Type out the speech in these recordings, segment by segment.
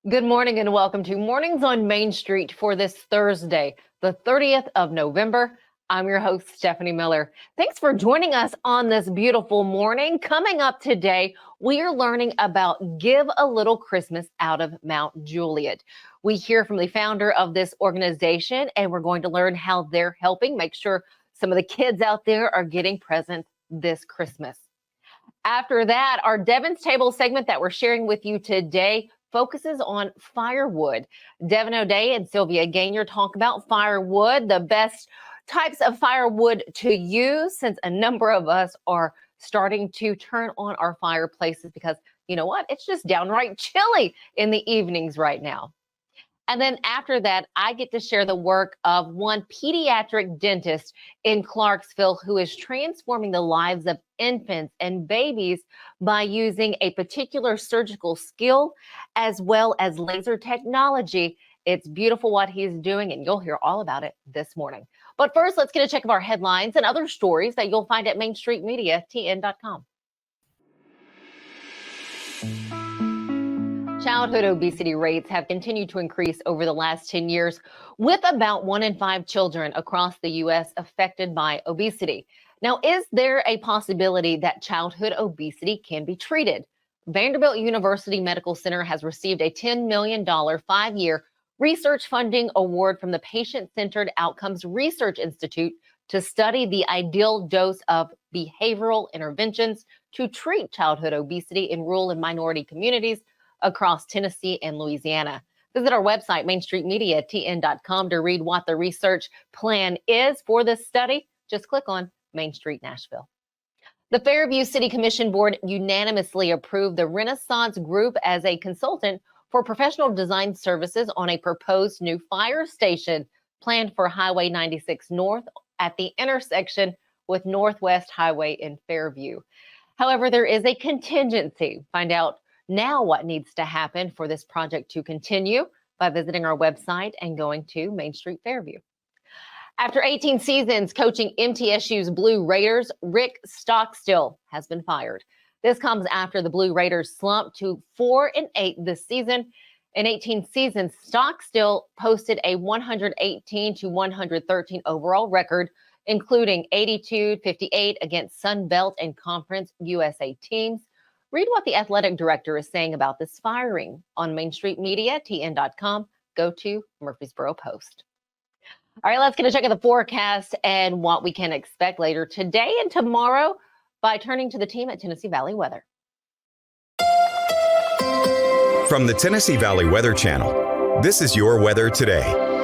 Good morning and welcome to Mornings on Main Street for this Thursday, the 30th of November. I'm your host, Stefanie Miller. Thanks for joining us on this beautiful morning. Coming up today, we are learning about Give a Little Christmas out of Mount Juliet. We hear from the founder of this organization, and we're going to learn how they're helping make sure some of the kids out there are getting presents this Christmas. After that, our Devon's Table segment that we're sharing with you today focuses on firewood. Devon O'Day and Sylvia Ganier talk about firewood, the best types of firewood to use, since a number of us are starting to turn on our fireplaces because, you know what, it's just downright chilly in the evenings right now. And then after that, I get to share the work of one pediatric dentist in Clarksville who is transforming the lives of infants and babies by using a particular surgical skill as well as laser technology. It's beautiful what he's doing, and you'll hear all about it this morning. But first, let's get a check of our headlines and other stories that you'll find at MainStreetMediaTN.com. Childhood obesity rates have continued to increase over the last 10 years, with about 1 in 5 children across the U.S. affected by obesity. Now, is there a possibility that childhood obesity can be treated? Vanderbilt University Medical Center has received a $10 million 5-year research funding award from the Patient-Centered Outcomes Research Institute to study the ideal dose of behavioral interventions to treat childhood obesity in rural and minority communities across Tennessee and Louisiana. Visit our website, MainStreetMediaTN.com, to read what the research plan is for this study. Just click on Main Street Nashville. The Fairview City Commission Board unanimously approved the Renaissance Group as a consultant for professional design services on a proposed new fire station planned for Highway 96 North at the intersection with Northwest Highway in Fairview. However, there is a contingency. Find out now what needs to happen for this project to continue by visiting our website and going to Main Street Fairview. After 18 seasons coaching MTSU's Blue Raiders, Rick Stockstill has been fired. This comes after the Blue Raiders slumped to 4-8 this season. In 18 seasons, Stockstill posted a 118-113 overall record, including 82-58 against Sun Belt and Conference USA teams. Read what the athletic director is saying about this firing on MainStreetMediaTN.com. Go to Murfreesboro Post. All right, let's get a check of the forecast and what we can expect later today and tomorrow by turning to the team at Tennessee Valley Weather. From the Tennessee Valley Weather Channel, this is your weather today.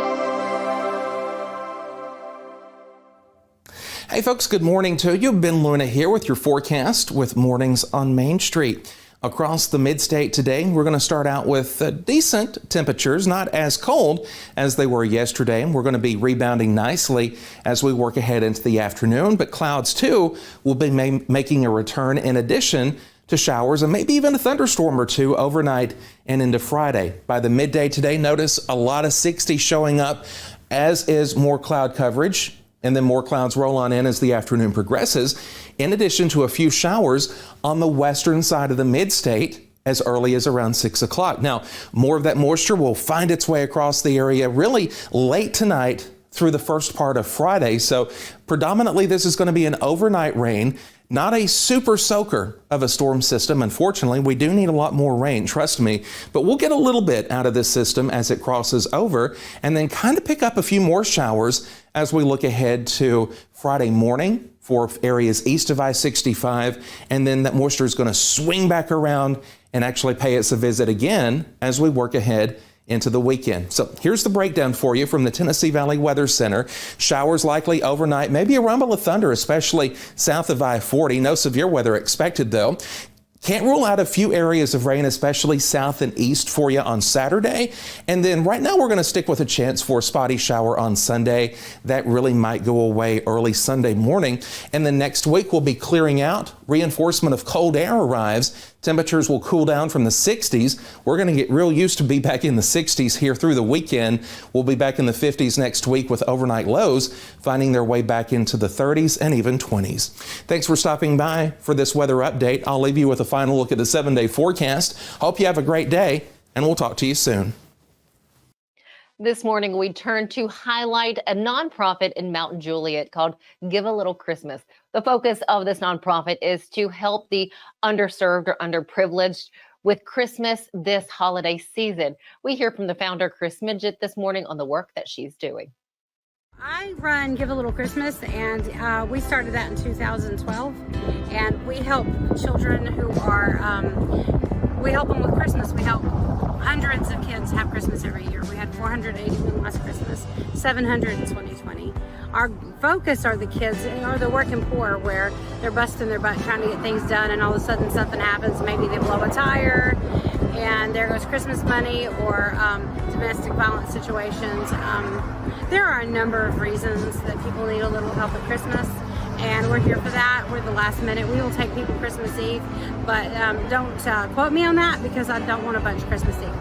Hey folks, good morning to you. Ben Luna here with your forecast with Mornings on Main Street. Across the mid-state today, we're going to start out with decent temperatures, not as cold as they were yesterday. And we're going to be rebounding nicely as we work ahead into the afternoon. But clouds, too, will be making a return in addition to showers and maybe even a thunderstorm or two overnight and into Friday. By the midday today, notice a lot of 60s showing up, as is more cloud coverage. And then more clouds roll on in as the afternoon progresses, in addition to a few showers on the western side of the mid-state as early as around 6 o'clock. Now, more of that moisture will find its way across the area really late tonight through the first part of Friday. So predominantly this is going to be an overnight rain, not a super soaker of a storm system. Unfortunately, we do need a lot more rain, trust me, but we'll get a little bit out of this system as it crosses over and then kind of pick up a few more showers as we look ahead to Friday morning for areas east of I-65, and then that moisture is going to swing back around and actually pay us a visit again as we work ahead into the weekend. So here's the breakdown for you from the Tennessee Valley Weather Center. Showers likely overnight, maybe a rumble of thunder, especially south of I-40. No severe weather expected though. Can't rule out a few areas of rain, especially south and east for you on Saturday. And then right now we're going to stick with a chance for a spotty shower on Sunday. That really might go away early Sunday morning. And then next week we'll be clearing out. Reinforcement of cold air arrives. Temperatures will cool down from the 60s. We're going to get real used to be back in the 60s here through the weekend. We'll be back in the 50s next week with overnight lows finding their way back into the 30s and even 20s. Thanks for stopping by for this weather update. I'll leave you with a final look at the 7-day forecast. Hope you have a great day. and we'll talk to you soon. This morning, we turn to highlight a nonprofit in Mount Juliet called Give a Little Christmas. The focus of this nonprofit is to help the underserved or underprivileged with Christmas this holiday season. We hear from the founder, Krys Midgett, this morning on the work that she's doing. I run Give a Little Christmas, and we started that in 2012, and we help children who are, we help them with Christmas. We help hundreds of kids have Christmas every year. We had 481 last Christmas, 700 in 2020. Our focus are the kids, or the working poor, where they're busting their butt trying to get things done, and all of a sudden something happens. Maybe they blow a tire, and there goes Christmas money, or domestic violence situations. There are a number of reasons that people need a little help at Christmas, and we're here for that. We're the last minute. We will take people Christmas Eve, but don't quote me on that, because I don't want a bunch Christmas Eve.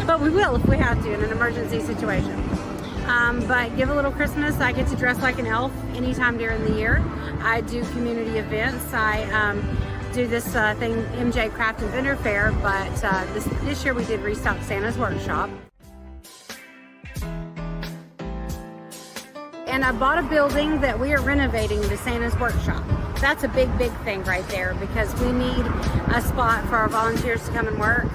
But we will if we have to in an emergency situation. But Give a Little Christmas, I get to dress like an elf anytime during the year. I do community events. I do this thing, MJ Craft and Vendor Fair, but this year we did restock Santa's Workshop. And I bought a building that we are renovating to Santa's Workshop. That's a big, big thing right there, because we need a spot for our volunteers to come and work.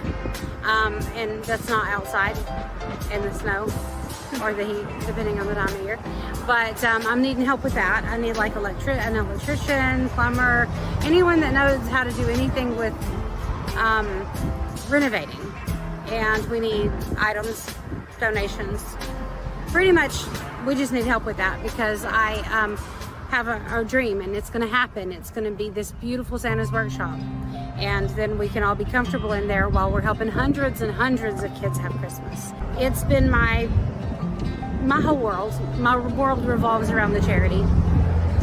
And that's not outside in the snow or the heat, depending on the time of year. But I'm needing help with that. I need like an electrician, plumber, anyone that knows how to do anything with renovating. And we need items, donations. Pretty much, we just need help with that, because I have a dream, and it's going to happen. It's going to be this beautiful Santa's Workshop, and then we can all be comfortable in there while we're helping hundreds and hundreds of kids have Christmas. It's been my whole world. My world revolves around the charity.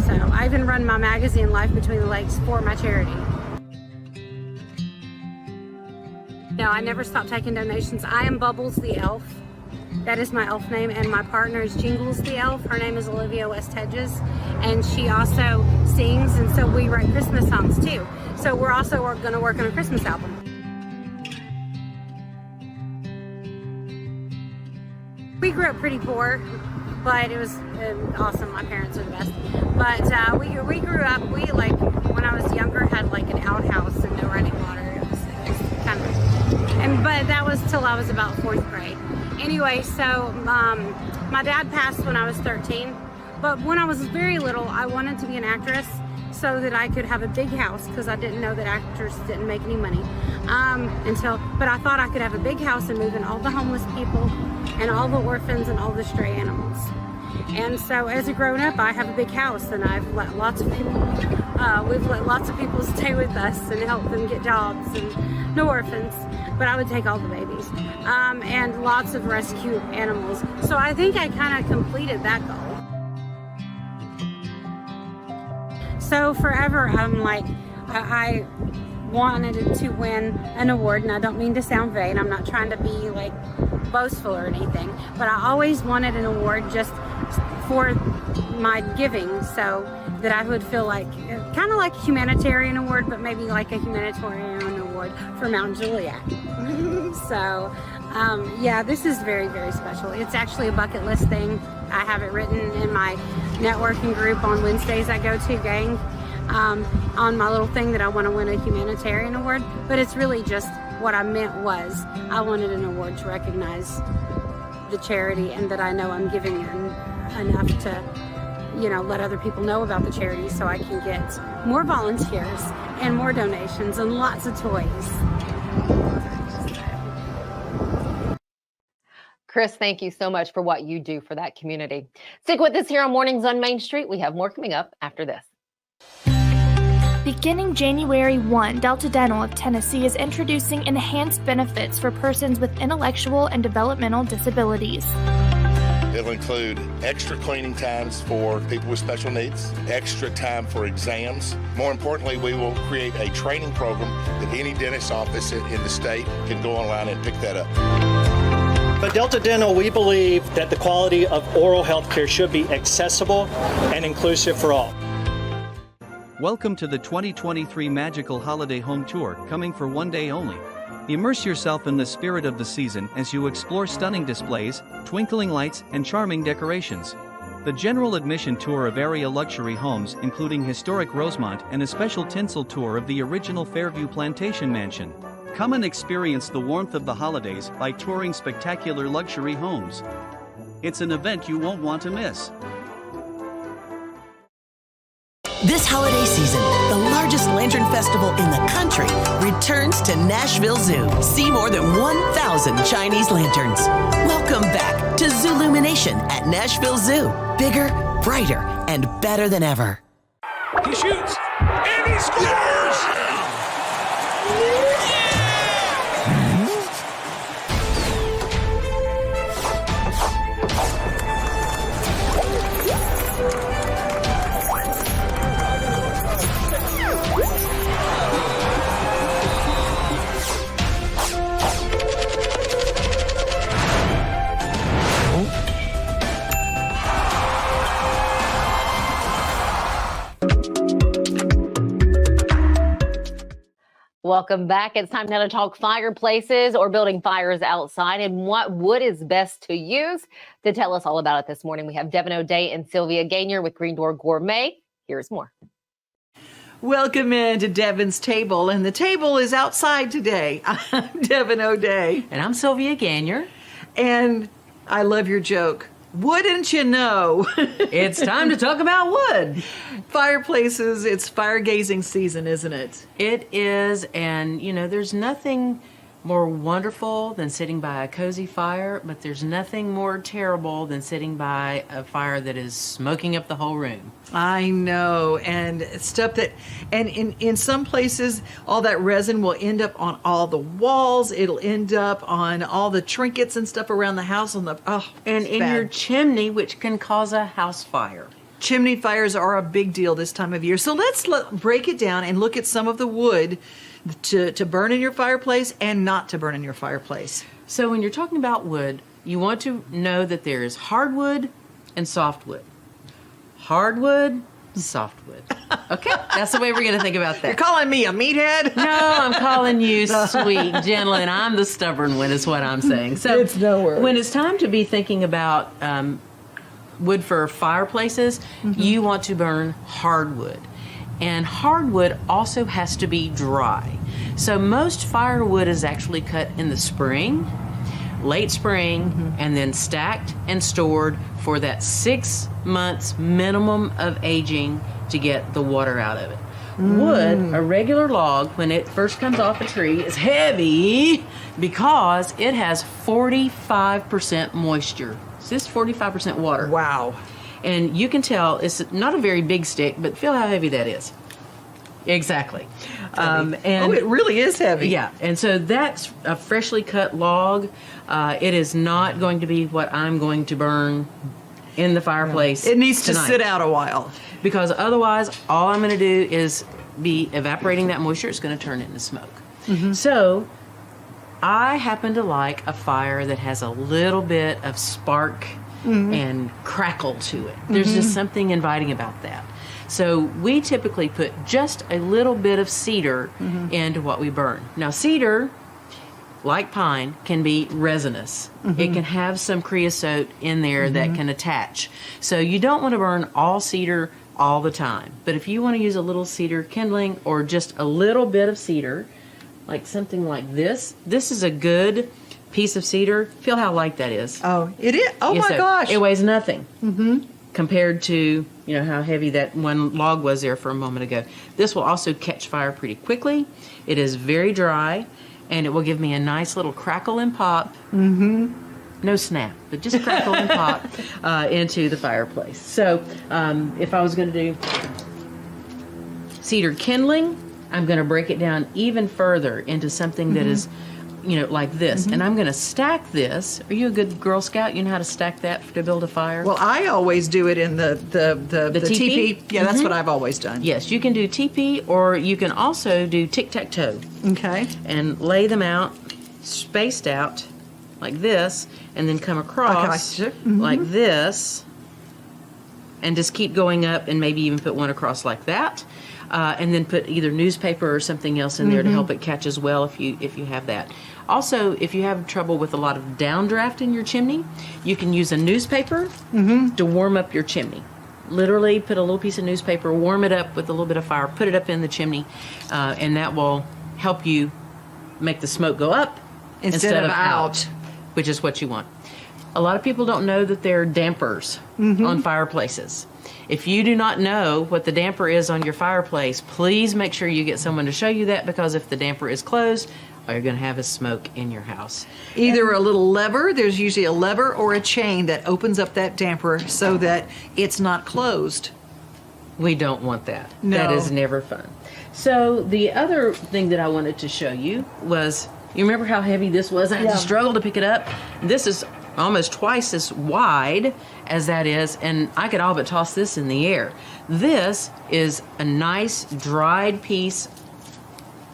So I even run my magazine, Life Between the Lakes, for my charity. No, I never stop taking donations. I am Bubbles the Elf. That is my elf name, and my partner is Jingles the Elf. Her name is Sylvia West Hedges, and she also sings, and so we write Christmas songs too. So we're also going to work on a Christmas album. We grew up pretty poor, but it was awesome. My parents are the best. But we grew up, when I was younger, had like an outhouse and no running water. It was kind of, but that was till I was about 4th grade. Anyway, so my dad passed when I was 13, but when I was very little, I wanted to be an actress so that I could have a big house, because I didn't know that actors didn't make any money but I thought I could have a big house and move in all the homeless people and all the orphans and all the stray animals. And so as a grown-up, I have a big house, and I've let lots of people, we've let lots of people stay with us and help them get jobs, and no orphans, but I would take all the babies, and lots of rescue animals. So I think I kind of completed that goal. So forever, I'm like, I wanted to win an award, and I don't mean to sound vain. I'm not trying to be like boastful or anything, but I always wanted an award just for my giving, so that I would feel like, kind of like a humanitarian award, but maybe like a humanitarian award for Mount Juliet. So yeah, this is very, very special. It's actually a bucket list thing. I have it written in my networking group on Wednesdays I go to, gang, on my little thing that I want to win a humanitarian award, but it's really just what I meant was I wanted an award to recognize the charity, and that I know I'm giving enough to, let other people know about the charity, so I can get more volunteers and more donations and lots of toys. Krys, thank you so much for what you do for that community. Stick with us here on Mornings on Main Street. We have more coming up after this. Beginning January 1, Delta Dental of Tennessee is introducing enhanced benefits for persons with intellectual and developmental disabilities. It'll include extra cleaning times for people with special needs, extra time for exams. More importantly, we will create a training program that any dentist office in the state can go online and pick that up. At Delta Dental, we believe that the quality of oral health care should be accessible and inclusive for all. Welcome to the 2023 Magical Holiday Home Tour, coming for one day only. Immerse yourself in the spirit of the season as you explore stunning displays, twinkling lights, and charming decorations. The general admission tour of area luxury homes, including historic Rosemont and a special tinsel tour of the original Fairview Plantation Mansion. Come and experience the warmth of the holidays by touring spectacular luxury homes. It's an event you won't want to miss. This holiday season, the largest lantern festival in the country returns to Nashville Zoo. See more than 1,000 Chinese lanterns. Welcome back to Zoolumination at Nashville Zoo. Bigger, brighter, and better than ever. He shoots, and he scores! Welcome back. It's time now to talk fireplaces or building fires outside and what wood is best to use. To tell us all about it this morning, we have Devon and Sylvia Ganier with Green Door Gourmet. Here's more. Welcome in to Devon's table, and the table is outside today. I'm Devon O'Day. And I'm Sylvia Ganier. And I love your joke. Wouldn't you know? It's time to talk about wood. Fireplaces, it's fire gazing season, isn't it? It is, and you know, there's nothing more wonderful than sitting by a cozy fire, but there's nothing more terrible than sitting by a fire that is smoking up the whole room. I know, and stuff that, and in some places, all that resin will end up on all the walls. It'll end up on all the trinkets and stuff around the house. And in your chimney, which can cause a house fire. Chimney fires are a big deal this time of year. So let's break it down and look at some of the wood to burn in your fireplace and not to burn in your fireplace. So when you're talking about wood, you want to know that there is hardwood and softwood. Hardwood, softwood. Okay, that's the way we're going to think about that. You're calling me a meathead? No, I'm calling you sweet, gentle, and I'm the stubborn one is what I'm saying. So it's no word. When it's time to be thinking about wood for fireplaces, you want to burn hardwood. And hardwood also has to be dry. So most firewood is actually cut in the spring, late spring, and then stacked and stored for that 6 months minimum of aging to get the water out of it. Wood, a regular log, when it first comes off a tree, is heavy because it has 45% moisture. So this is 45% water. Wow. And you can tell it's not a very big stick, but feel how heavy that is. Exactly. And it really is heavy. Yeah. And so that's a freshly cut log. It is not going to be what I'm going to burn in the fireplace. It needs tonight. to sit out a while. Because otherwise, all I'm going to do is be evaporating that moisture. It's going to turn it into smoke. So I happen to like a fire that has a little bit of spark and crackle to it. There's just something inviting about that. So we typically put just a little bit of cedar into what we burn. Now cedar, like pine, can be resinous. It can have some creosote in there that can attach. So you don't want to burn all cedar all the time. But if you want to use a little cedar kindling or just a little bit of cedar, like something like this is a good piece of cedar. Feel how light that is. Oh, it is? Oh Yeah, my so gosh. It weighs nothing compared to, you know, how heavy that one log was there for a moment ago. This will also catch fire pretty quickly. It is very dry, and it will give me a nice little crackle and pop. No snap, but just crackle and pop into the fireplace. So if I was going to do cedar kindling, I'm going to break it down even further into something that is, you know, like this. And I'm going to stack this. Are you a good Girl Scout? You know how to stack that to build a fire? Well, I always do it in the teepee? teepee. Yeah, that's what I've always done. Yes, you can do teepee, or you can also do tic-tac-toe. Okay. And lay them out, spaced out, like this, and then come across like this, and just keep going up, and maybe even put one across like that. And then put either newspaper or something else in there to help it catch as well if you have that. Also, if you have trouble with a lot of downdraft in your chimney, you can use a newspaper to warm up your chimney. Literally put a little piece of newspaper, warm it up with a little bit of fire, put it up in the chimney, and that will help you make the smoke go up instead of out, which is what you want. A lot of people don't know that there are dampers on fireplaces. If you do not know what the damper is on your fireplace, please make sure you get someone to show you that, because if the damper is closed, you're going to have a smoke in your house. Either a little lever, there's usually a lever or a chain that opens up that damper so that it's not closed. We don't want that. No. That is never fun. So the other thing that I wanted to show you was, you remember how heavy this was? I had to struggle to pick it up. This is almost twice as wide as that is, and I could all but toss this in the air. This is a nice dried piece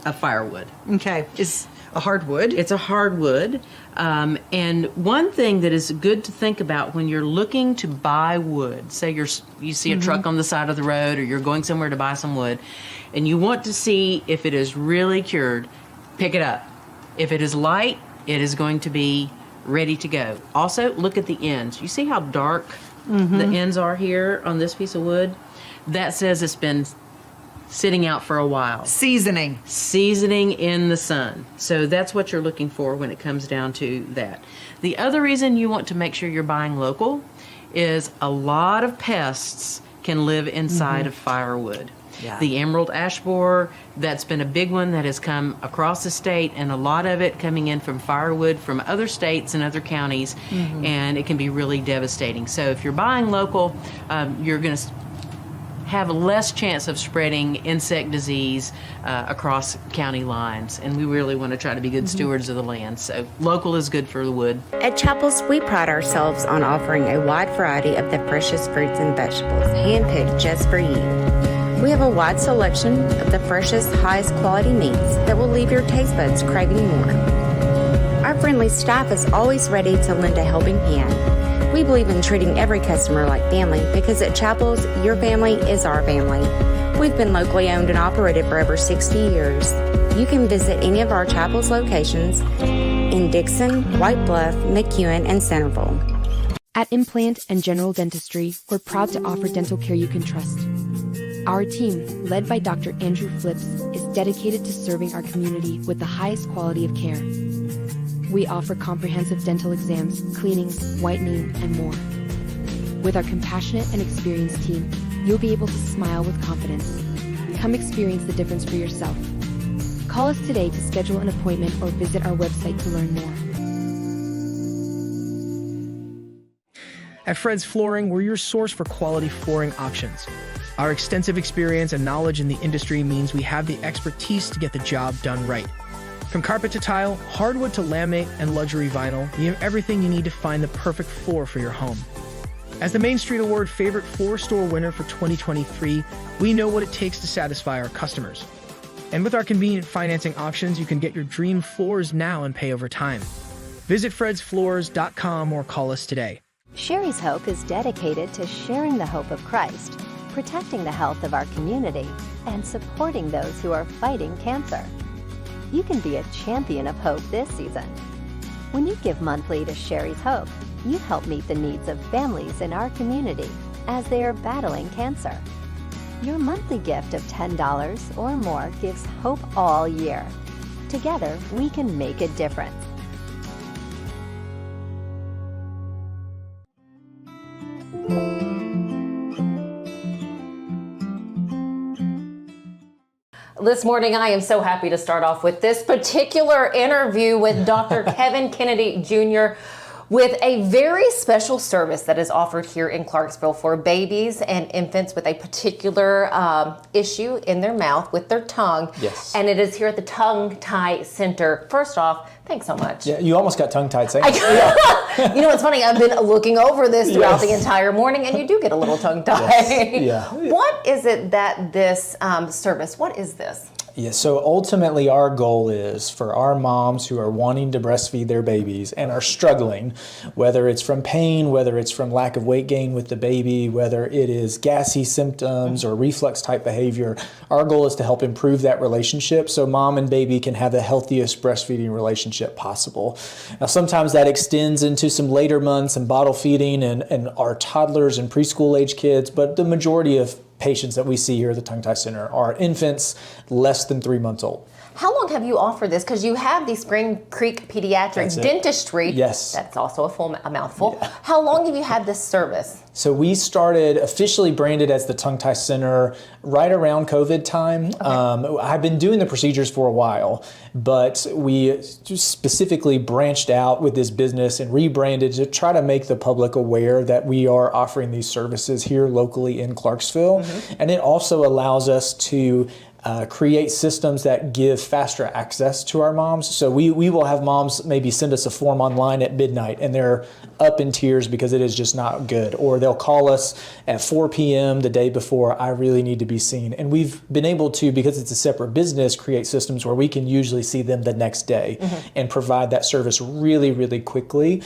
of firewood. Okay, it's a hardwood. It's a hardwood, and one thing that is good to think about when you're looking to buy wood, say you see a truck on the side of the road, or you're going somewhere to buy some wood, and you want to see if it is really cured, pick it up. If it is light, it is going to be ready to go. Also, look at the ends. You see how dark the ends are here on this piece of wood? That says it's been sitting out for a while. Seasoning in the sun. So that's what you're looking for when it comes down to that. The other reason you want to make sure you're buying local is a lot of pests can live inside of firewood. Yeah. The emerald ash borer, that's been a big one that has come across the state, and a lot of it coming in from firewood from other states and other counties, and it can be really devastating. So if you're buying local, you're going to have less chance of spreading insect disease across county lines, and we really want to try to be good stewards of the land. So local is good for the wood. At Chapels, we pride ourselves on offering a wide variety of the freshest fruits and vegetables, handpicked just for you. We have a wide selection of the freshest, highest quality meats that will leave your taste buds craving more. Our friendly staff is always ready to lend a helping hand. We believe in treating every customer like family, because at Chapels, your family is our family. We've been locally owned and operated for over 60 years. You can visit any of our Chapels locations in Dixon, White Bluff, McEwen, and Centerville. At Implant and General Dentistry, we're proud to offer dental care you can trust. Our team, led by Dr. Andrew Flips, is dedicated to serving our community with the highest quality of care. We offer comprehensive dental exams, cleanings, whitening, and more. With our compassionate and experienced team, you'll be able to smile with confidence. Come experience the difference for yourself. Call us today to schedule an appointment or visit our website to learn more. At Fred's Flooring, we're your source for quality flooring options. Our extensive experience and knowledge in the industry means we have the expertise to get the job done right. From carpet to tile, hardwood to laminate, and luxury vinyl, we have everything you need to find the perfect floor for your home. As the Main Street Award Favorite Floor Store winner for 2023, we know what it takes to satisfy our customers. And with our convenient financing options, you can get your dream floors now and pay over time. Visit fredsfloors.com or call us today. Sherry's Hope is dedicated to sharing the hope of Christ, protecting the health of our community, and supporting those who are fighting cancer. You can be a champion of hope this season. When you give monthly to Sherry's Hope, you help meet the needs of families in our community as they are battling cancer. Your monthly gift of $10 or more gives hope all year. Together, we can make a difference. This morning, I am so happy to start off with this particular interview with Dr. Kevin Kennedy Jr. with a very special service that is offered here in Clarksville for babies and infants with a particular issue in their mouth with their tongue. Yes. And it is here at the Tongue Tie Center. First off, thanks so much. Yeah, you almost got tongue-tied saying You know, it's funny, I've been looking over this throughout the entire morning, and you do get a little tongue-tied. Yes. Yeah. What is it that this service, what is this? Yeah, so ultimately our goal is for our moms who are wanting to breastfeed their babies and are struggling, whether it's from pain, whether it's from lack of weight gain with the baby, whether it is gassy symptoms or reflux type behavior, our goal is to help improve that relationship so mom and baby can have the healthiest breastfeeding relationship possible. Now sometimes that extends into some later months and bottle feeding and our toddlers and preschool age kids, but the majority of patients that we see here at the Tongue Tie Center are infants less than 3 months old. How long have you offered this? Because you have the Spring Creek Pediatric Dentistry. Yes. That's also a mouthful. Yeah. How long have you had this service? So we started officially branded as the Tongue Tie Center right around COVID time. Okay. I've been doing the procedures for a while, but we specifically branched out with this business and rebranded to try to make the public aware that we are offering these services here locally in Clarksville. Mm-hmm. And it also allows us to create systems that give faster access to our moms. So we will have moms maybe send us a form online at midnight and they're up in tears because it is just not good. Or they'll call us at 4 p.m. the day before, I really need to be seen. And we've been able to, because it's a separate business, create systems where we can usually see them the next day and provide that service really, really quickly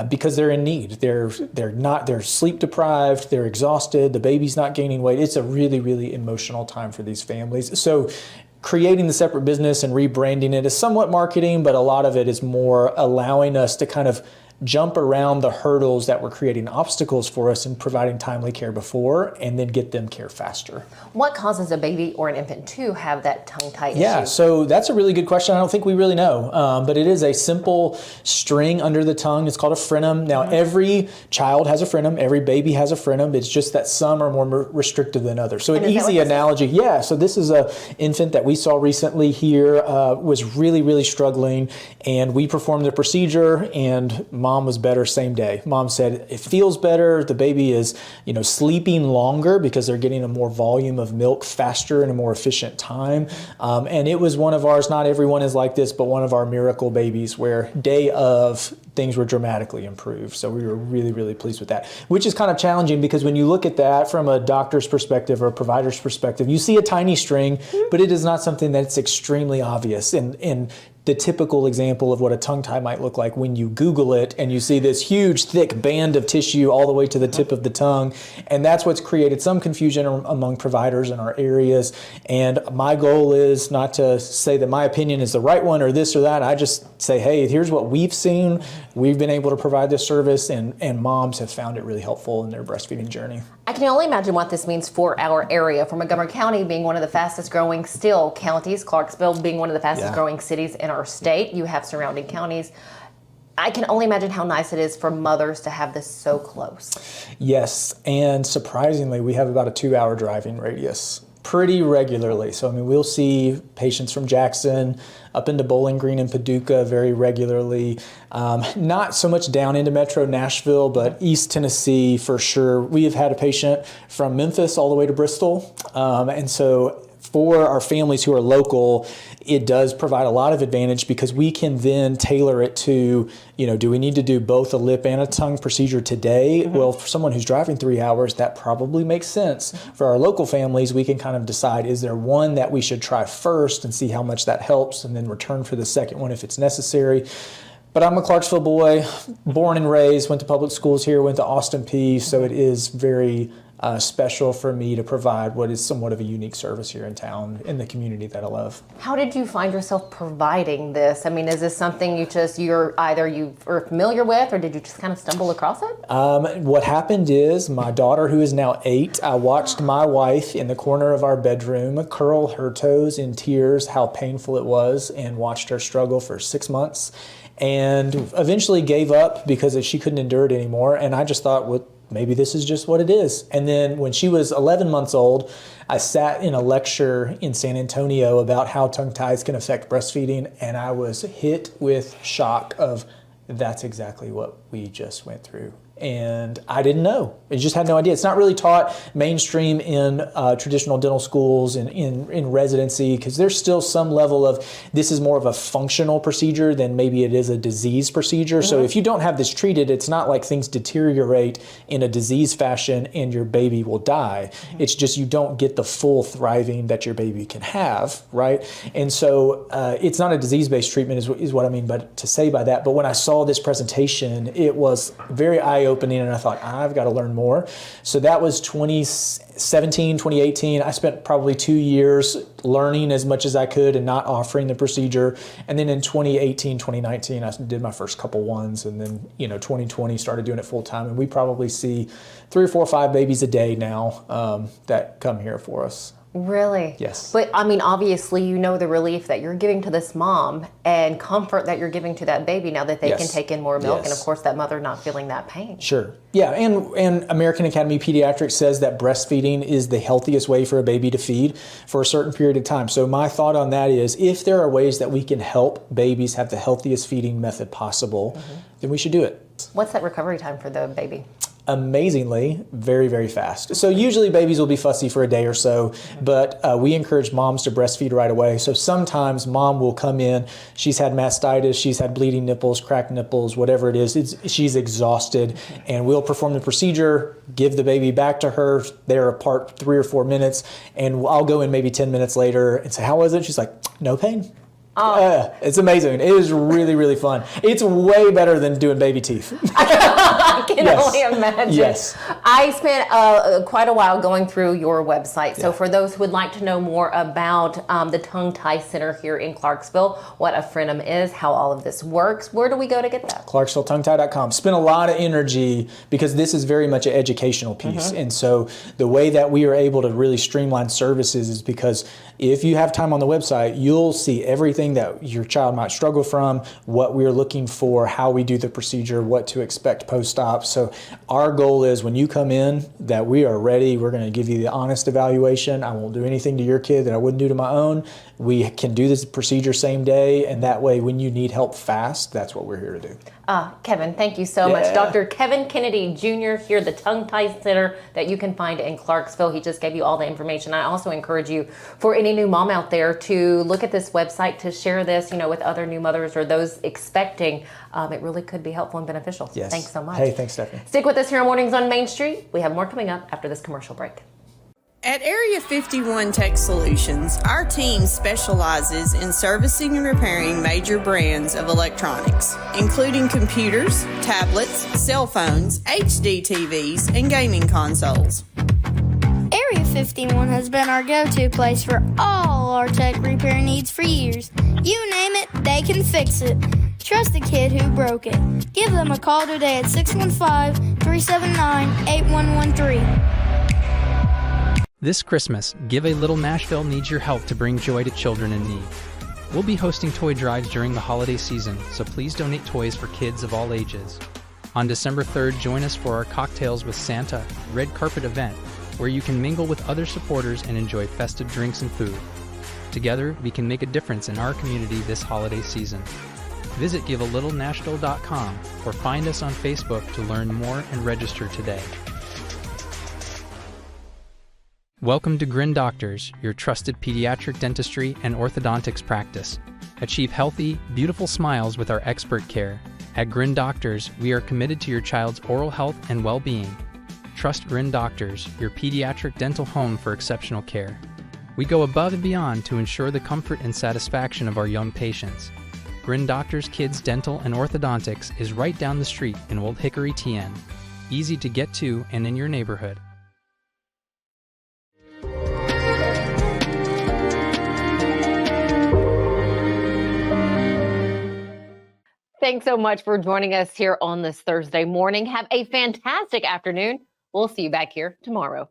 because they're in need. They're sleep deprived, they're exhausted, the baby's not gaining weight. It's a really, really emotional time for these families. So creating the separate business and rebranding it is somewhat marketing, but a lot of it is more allowing us to kind of jump around the hurdles that were creating obstacles for us in providing timely care before and then get them care faster. What causes a baby or an infant to have that tongue tie issue? Yeah, so that's a really good question. I don't think we really know, but it is a simple string under the tongue. It's called a frenum. Now, every child has a frenum. Every baby has a frenum. It's just that some are more restrictive than others. So an easy analogy, so this is an infant that we saw recently here, was really, really struggling, and we performed the procedure, and mom was better same day. Mom said it feels better. The baby is, sleeping longer because they're getting a more volume of milk faster in a more efficient time. And it was one of ours, not everyone is like this, but one of our miracle babies where day of things were dramatically improved. So we were really, really pleased with that, which is kind of challenging because when you look at that from a doctor's perspective or a provider's perspective, you see a tiny string, but it is not something that's extremely obvious. And the typical example of what a tongue tie might look like when you Google it and you see this huge, thick band of tissue all the way to the tip of the tongue. And that's what's created some confusion among providers in our areas. And my goal is not to say that my opinion is the right one or this or that. I just say, hey, here's what we've seen. We've been able to provide this service, and moms have found it really helpful in their breastfeeding journey. I can only imagine what this means for our area. For Montgomery County being one of the fastest growing counties, Clarksville being one of the fastest growing cities in our state. You have surrounding counties. I can only imagine how nice it is for mothers to have this so close. Yes, and surprisingly, we have about a 2-hour driving radius pretty regularly. So, we'll see patients from Jackson up into Bowling Green and Paducah very regularly. Not so much down into Metro Nashville, but East Tennessee for sure. We have had a patient from Memphis all the way to Bristol. And so for our families who are local, it does provide a lot of advantage because we can then tailor it to, do we need to do both a lip and a tongue procedure today? Well, for someone who's driving 3 hours, that probably makes sense. For our local families, we can kind of decide, is there one that we should try first and see how much that helps and then return for the second one if it's necessary. But I'm a Clarksville boy, born and raised, went to public schools here, went to Austin Peay, so it is very special for me to provide what is somewhat of a unique service here in town, in the community that I love. How did you find yourself providing this? Is this something you're either familiar with, or did you just kind of stumble across it? What happened is my daughter, who is now 8, I watched my wife in the corner of our bedroom curl her toes in tears, how painful it was, and watched her struggle for 6 months, and eventually gave up because she couldn't endure it anymore. And I just thought, well, maybe this is just what it is. And then when she was 11 months old, I sat in a lecture in San Antonio about how tongue ties can affect breastfeeding, and I was hit with shock of that's exactly what we just went through. And I didn't know. I just had no idea. It's not really taught mainstream in traditional dental schools and in residency, because there's still some level of this is more of a functional procedure than maybe it is a disease procedure. So if you don't have this treated, it's not like things deteriorate in a disease fashion and your baby will die. It's just you don't get the full thriving that your baby can have, right? And so it's not a disease-based treatment is what I mean to say by that. But when I saw this presentation, it was very eye-opening, and I thought, I've got to learn more. So that was 2017, 2018. I spent probably 2 years learning as much as I could and not offering the procedure. And then in 2018, 2019, I did my first couple ones. And then, 2020 started doing it full time. And we probably see 3 or 4 or 5 babies a day now that come here for us. Really? Yes. But I mean, obviously, the relief that you're giving to this mom and comfort that you're giving to that baby now that they can take in more milk, and of course that mother not feeling that pain. Sure. Yeah, and American Academy of Pediatrics says that breastfeeding is the healthiest way for a baby to feed for a certain period of time. So my thought on that is, if there are ways that we can help babies have the healthiest feeding method possible, then we should do it. What's that recovery time for the baby? Amazingly, very, very fast. So usually babies will be fussy for a day or so, but we encourage moms to breastfeed right away. So sometimes mom will come in, she's had mastitis, she's had bleeding nipples, cracked nipples, whatever it is, she's exhausted, and we'll perform the procedure, give the baby back to her. They're apart 3 or 4 minutes, and I'll go in maybe 10 minutes later and say, how was it? She's like, no pain. It's amazing. It is really, really fun. It's way better than doing baby teeth. I can only imagine. Yes. I spent quite a while going through your website. So for those who would like to know more about the Tongue Tie Center here in Clarksville, what a frenum is, how all of this works, where do we go to get that? ClarksvilleTongueTie.com. Spend a lot of energy because this is very much an educational piece. And so the way that we are able to really streamline services is because if you have time on the website, you'll see everything that your child might struggle from, what we're looking for, how we do the procedure, what to expect post-op. So our goal is when you come in that we are ready, we're going to give you the honest evaluation. I won't do anything to your kid that I wouldn't do to my own. We can do this procedure same day, and that way when you need help fast, that's what we're here to do. Kevin, thank you so much. Dr. Kevin Kennedy Jr. here at the Tongue Tie Center that you can find in Clarksville. He just gave you all the information. I also encourage you, for any new mom out there, to look at this website, to share this, with other new mothers or those expecting. It really could be helpful and beneficial. Yes. Thanks so much. Hey, thanks, Stephanie. Stick with us here on Mornings on Main Street. We have more coming up after this commercial break. At Area 51 Tech Solutions, our team specializes in servicing and repairing major brands of electronics, including computers, tablets, cell phones, HD TVs, and gaming consoles. Area 51 has been our go-to place for all our tech repair needs for years. You name it, they can fix it. Trust the kid who broke it. Give them a call today at 615-379-8113. This Christmas, Give a Little Nashville needs your help to bring joy to children in need. We'll be hosting toy drives during the holiday season, so please donate toys for kids of all ages. On December 3rd, join us for our Cocktails with Santa red carpet event, where you can mingle with other supporters and enjoy festive drinks and food. Together, we can make a difference in our community this holiday season. Visit givealittle.nashville.com or find us on Facebook to learn more and register today. Welcome to Grin Doctors, your trusted pediatric dentistry and orthodontics practice. Achieve healthy, beautiful smiles with our expert care. At Grin Doctors, we are committed to your child's oral health and well-being. Trust Grin Doctors, your pediatric dental home for exceptional care. We go above and beyond to ensure the comfort and satisfaction of our young patients. Grin Doctors Kids Dental and Orthodontics is right down the street in Old Hickory, TN. Easy to get to and in your neighborhood. Thanks so much for joining us here on this Thursday morning. Have a fantastic afternoon. We'll see you back here tomorrow.